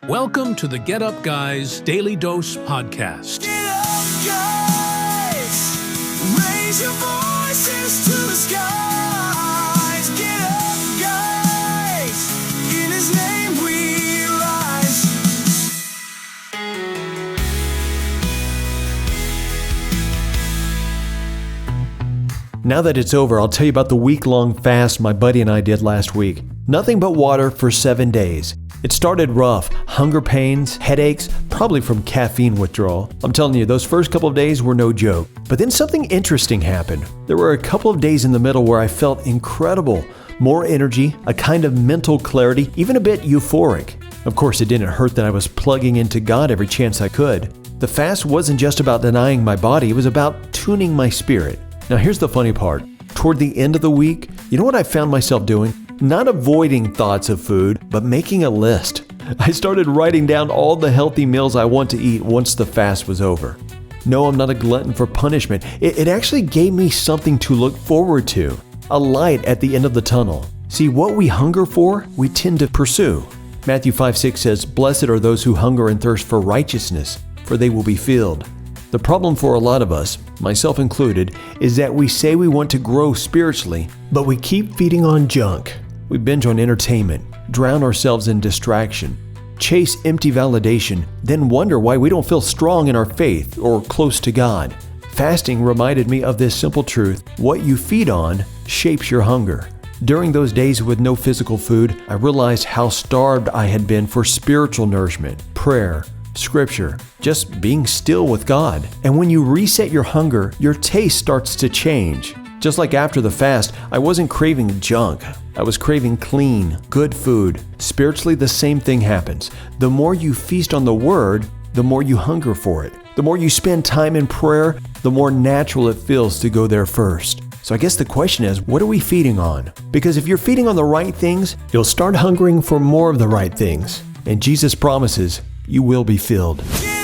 Welcome to the Get Up Guys Daily Dose Podcast. Get up, guys. Raise your voices to the skies. Get up, guys. In His name we rise. Now that it's over, I'll tell you about the week-long fast my buddy and I did last week. Nothing but water for 7 days. It started rough, hunger pains, headaches, probably from caffeine withdrawal. I'm telling you, those first couple of days were no joke. But then something interesting happened. There were a couple of days in the middle where I felt incredible. More energy, a kind of mental clarity, even a bit euphoric. Of course, it didn't hurt that I was plugging into God every chance I could. The fast wasn't just about denying my body, it was about tuning my spirit. Now here's the funny part. Toward the end of the week, you know what I found myself doing? Not avoiding thoughts of food, but making a list. I started writing down all the healthy meals I want to eat once the fast was over. No, I'm not a glutton for punishment. It actually gave me something to look forward to, a light at the end of the tunnel. See, what we hunger for, we tend to pursue. Matthew 5:6 says, "Blessed are those who hunger and thirst for righteousness, for they will be filled." The problem for a lot of us, myself included, is that we say we want to grow spiritually, but we keep feeding on junk. We binge on entertainment, drown ourselves in distraction, chase empty validation, then wonder why we don't feel strong in our faith or close to God. Fasting reminded me of this simple truth: what you feed on shapes your hunger. During those days with no physical food, I realized how starved I had been for spiritual nourishment, prayer, Scripture, just being still with God. And when you reset your hunger, your taste starts to change. Just like after the fast, I wasn't craving junk. I was craving clean, good food. Spiritually, the same thing happens. The more you feast on the Word, the more you hunger for it. The more you spend time in prayer, the more natural it feels to go there first. So I guess the question is, what are we feeding on? Because if you're feeding on the right things, you'll start hungering for more of the right things. And Jesus promises, you will be filled. Get